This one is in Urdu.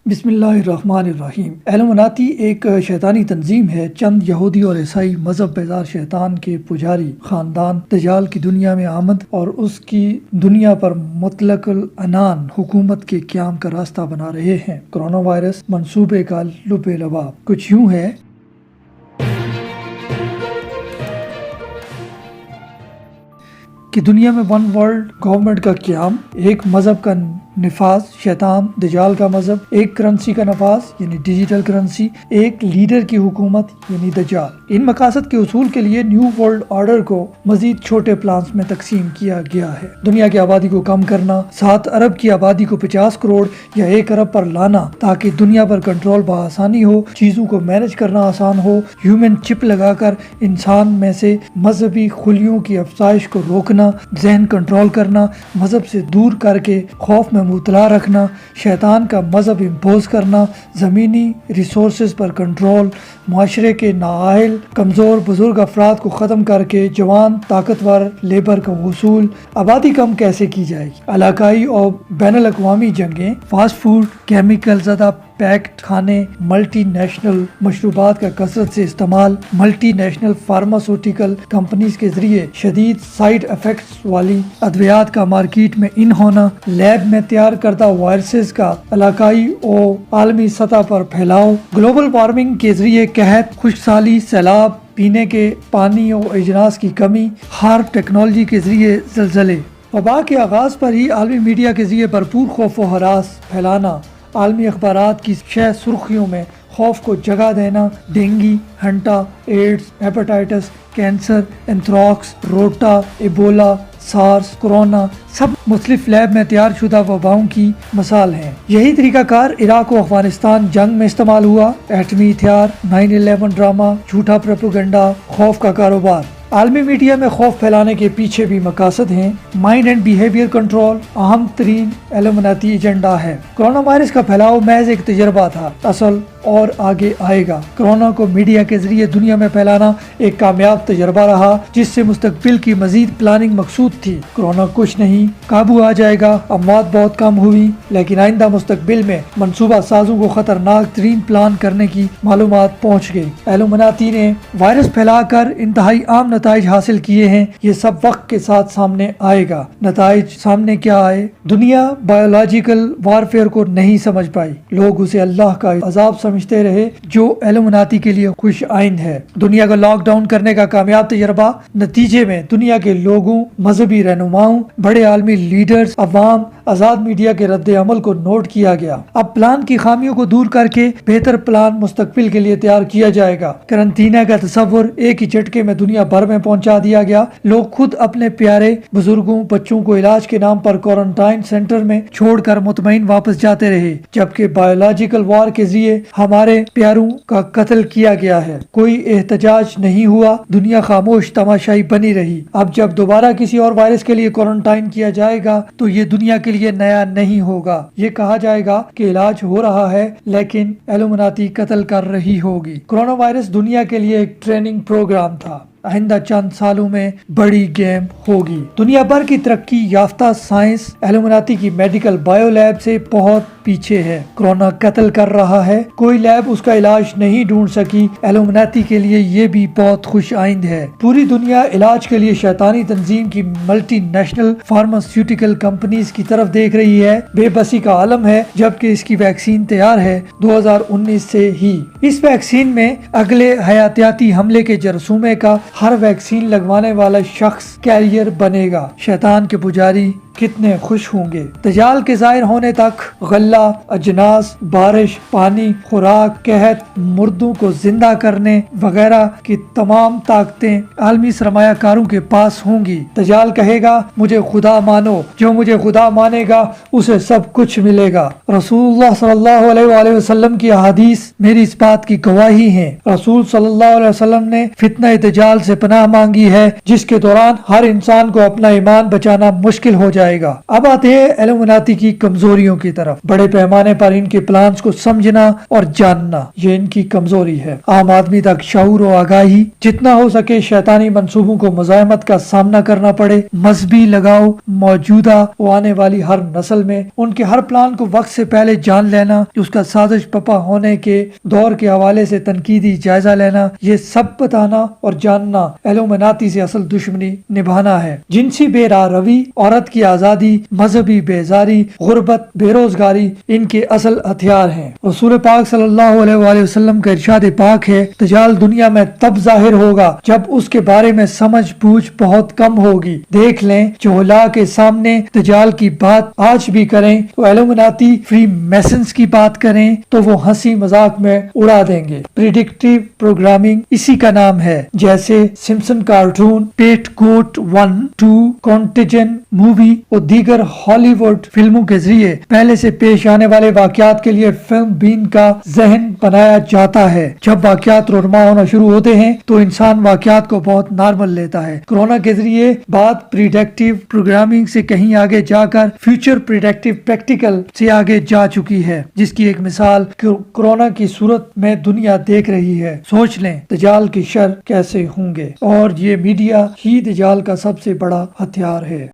بسم اللہ الرحمن الرحیم۔ ایلومناتی ایک شیطانی تنظیم ہے۔ چند یہودی اور عیسائی مذہب بیزار شیطان کے پجاری خاندان دجال کی دنیا میں آمد اور اس کی دنیا پر مطلق العنان حکومت کے قیام کا راستہ بنا رہے ہیں۔ کرونا وائرس منصوبے کا لب لباب کچھ یوں ہے کہ دنیا میں ون ورلڈ گورنمنٹ کا قیام، ایک مذہب کا نفاذ شیطان دجال کا مذہب، ایک کرنسی کا نفاذ یعنی ڈیجیٹل کرنسی، ایک لیڈر کی حکومت یعنی دجال۔ ان مقاصد کے حصول کے لیے نیو ورلڈ آرڈر کو مزید چھوٹے پلانز میں تقسیم کیا گیا ہے۔ دنیا کی آبادی کو کم کرنا، 7 ارب کی آبادی کو 50 کروڑ یا 1 ارب پر لانا تاکہ دنیا پر کنٹرول بآسانی ہو، چیزوں کو مینج کرنا آسان ہو، ہیومن چپ لگا کر انسان میں سے مذہبی خلیوں کی افزائش کو روکنا، ذہن کنٹرول کرنا، مذہب سے دور کر کے خوف میں مبتلا رکھنا، شیطان کا مذہب امپوز کرنا، زمینی ریسورسز پر کنٹرول، معاشرے کے نااہل کمزور بزرگ افراد کو ختم کر کے جوان طاقتور لیبر کا حصول۔ آبادی کم کیسے کی جائے گی؟ علاقائی اور بین الاقوامی جنگیں، فاسٹ فوڈ، کیمیکل زدہ پیکڈ کھانے، ملٹی نیشنل مشروبات کا کثرت سے استعمال، ملٹی نیشنل فارماسیوٹیکل کمپنیز کے ذریعے شدید سائیڈ ایفیکٹس والی ادویات کا مارکیٹ میں ان ہونا، لیب میں تیار کردہ وائرسز کا علاقائی اور عالمی سطح پر پھیلاؤ، گلوبل وارمنگ کے ذریعے قحط، خشک سالی، سیلاب، پینے کے پانی اور اجناس کی کمی، ہارپ ٹیکنالوجی کے ذریعے زلزلے، وبا کے آغاز پر ہی عالمی میڈیا کے ذریعے بھرپور خوف و ہراس پھیلانا، عالمی اخبارات کی شہ سرخیوں میں خوف کو جگہ دینا، dengue, hanta, AIDS, hepatitis, cancer, anthrax, rota, Ebola, SARS, corona سب مختلف لیب میں تیار شدہ وباؤں کی مثال ہیں۔ یہی طریقہ کار عراق و افغانستان جنگ میں استعمال ہوا، ایٹمی ہتھیار، 9/11 ڈرامہ، جھوٹا پروپیگنڈا، خوف کا کاروبار۔ عالمی میڈیا میں خوف پھیلانے کے پیچھے بھی مقاصد ہیں۔ مائنڈ اینڈ بیہیویئر کنٹرول اہم ترین ایلومناتی ایجنڈا ہے۔ کرونا وائرس کا پھیلاؤ محض ایک تجربہ تھا، اصل اور آگے آئے گا۔ کرونا کو میڈیا کے ذریعے دنیا میں پھیلانا ایک کامیاب تجربہ رہا جس سے مستقبل کی مزید پلاننگ مقصود تھی۔ کرونا کچھ نہیں، قابو آ جائے گا، اموات بہت کم ہوئی، لیکن آئندہ مستقبل میں منصوبہ سازوں کو خطرناک ترین پلان کرنے کی معلومات پہنچ گئی۔ ایلومناتی نے وائرس پھیلا کر انتہائی عام نتائج حاصل کیے ہیں۔ یہ سب وقت کے ساتھ سامنے آئے گا۔ نتائج سامنے کیا آئے؟ دنیا بایولوجیکل وارفیئر کو نہیں سمجھ پائی، لوگ اسے اللہ کا عذاب سمجھتے رہے جو ایلومناتی کے لیے خوش آئند ہے۔ دنیا کو لاک ڈاؤن کرنے کا کامیاب تجربہ، نتیجے میں دنیا کے لوگوں، مذہبی رہنماؤں، بڑے عالمی لیڈرز، عوام، آزاد میڈیا کے رد عمل کو نوٹ کیا گیا۔ اب پلان کی خامیوں کو دور کر کے بہتر پلان مستقبل کے لیے تیار کیا جائے گا۔ قرنطینہ کا تصور ایک ہی جھٹکے میں دنیا بھر میں پہنچا دیا گیا۔ لوگ خود اپنے پیارے بزرگوں، بچوں کو علاج کے نام پر کوارنٹائن سینٹر میں چھوڑ کر مطمئن واپس جاتے رہے، جبکہ بایولوجیکل وار کے ذریعے ہمارے پیاروں کا قتل کیا گیا ہے۔ کوئی احتجاج نہیں ہوا، دنیا خاموش تماشائی بنی رہی۔ اب جب دوبارہ کسی اور وائرس کے لیے کوارنٹائن کیا جائے گا تو یہ دنیا کے لیے نیا نہیں ہوگا۔ یہ کہا جائے گا کہ علاج ہو رہا ہے لیکن ایلومناتی قتل کر رہی ہوگی۔ کرونا وائرس دنیا کے لیے ایک ٹریننگ پروگرام تھا، آئندہ چند سالوں میں بڑی گیم ہوگی۔ دنیا بھر کی ترقی یافتہ سائنس ایلومناتی کی میڈیکل بایو لیب سے بہت پیچھے ہے۔ کرونا قتل کر رہا ہے، کوئی لیب اس کا علاج نہیں ڈھونڈ سکی۔ ایلومناتی کے لیے یہ بھی بہت خوش آئند ہے۔ پوری دنیا علاج کے لیے شیطانی تنظیم کی ملٹی نیشنل فارماسیوٹیکل کمپنیز کی طرف دیکھ رہی ہے۔ بے بسی کا عالم ہے جبکہ اس کی ویکسین تیار ہے 2019 سے ہی۔ اس ویکسین میں اگلے حیاتیاتی حملے کے جرثومے کا ہر ویکسین لگوانے والا شخص کیریئر بنے گا۔ شیطان کے پجاری کتنے خوش ہوں گے۔ دجال کے ظاہر ہونے تک غلہ، اجناس، بارش، پانی، خوراک، قحط، مردوں کو زندہ کرنے وغیرہ کی تمام طاقتیں عالمی سرمایہ کاروں کے پاس ہوں گی۔ دجال کہے گا مجھے خدا مانو، جو مجھے خدا مانے گا اسے سب کچھ ملے گا۔ رسول اللہ صلی اللہ علیہ وآلہ وسلم کی احادیث میری اس بات کی گواہی ہیں۔ رسول صلی اللہ علیہ وسلم نے فتنہ دجال سے پناہ مانگی ہے جس کے دوران ہر انسان کو اپنا ایمان بچانا مشکل ہو جائے جائے گا۔ اب آتے ہیں ایلومیناتی کی کمزوریوں کی طرف۔ بڑے پیمانے پر ان کے پلانز کو سمجھنا اور جاننا یہ ان کی کمزوری ہے۔ عام آدمی تک شعور و آگاہی، جتنا ہو سکے شیطانی منصوبوں کو مزاحمت کا سامنا کرنا پڑے، مذہبی لگاؤ، موجودہ و آنے والی ہر نسل میں ان کے ہر پلان کو وقت سے پہلے جان لینا، اس کا سازش پپا ہونے کے دور کے حوالے سے تنقیدی جائزہ لینا، یہ سب بتانا اور جاننا ایلومیناتی سے اصل دشمنی نبھانا ہے۔ جنسی بے راہ روی، عورت کی آزادی، مذہبی بیزاری، غربت، بے روزگاری ان کے اصل ہتھیار ہیں۔ رسول پاک صلی اللہ علیہ وآلہ وسلم کا ارشاد پاک ہے، دجال دنیا میں تب ظاہر ہوگا جب اس کے بارے میں سمجھ بوجھ بہت کم ہوگی۔ دیکھ لیں جہلا کے سامنے دجال کی بات آج بھی کریں تو ایلومیناتی فری میسنز کی بات کریں تو وہ ہنسی مذاق میں اڑا دیں گے۔ پریڈکٹیو پروگرامنگ اسی کا نام ہے، جیسے سمپسن کارٹون، پیٹ گوٹ 1، 2، کانٹیجن مووی اور دیگر ہالی ووڈ فلموں کے ذریعے پہلے سے پیش آنے والے واقعات کے لیے فلم بین کا ذہن بنایا جاتا ہے۔ جب واقعات رونما ہونا شروع ہوتے ہیں تو انسان واقعات کو بہت نارمل لیتا ہے۔ کورونا کے ذریعے بات پریڈکٹیو پروگرامنگ سے کہیں آگے جا کر فیوچر پریڈکٹیو پریکٹیکل سے آگے جا چکی ہے، جس کی ایک مثال کورونا کی صورت میں دنیا دیکھ رہی ہے۔ سوچ لیں دجال کے شر کیسے ہوں گے، اور یہ میڈیا ہی دجال کا سب سے بڑا ہتھیار ہے۔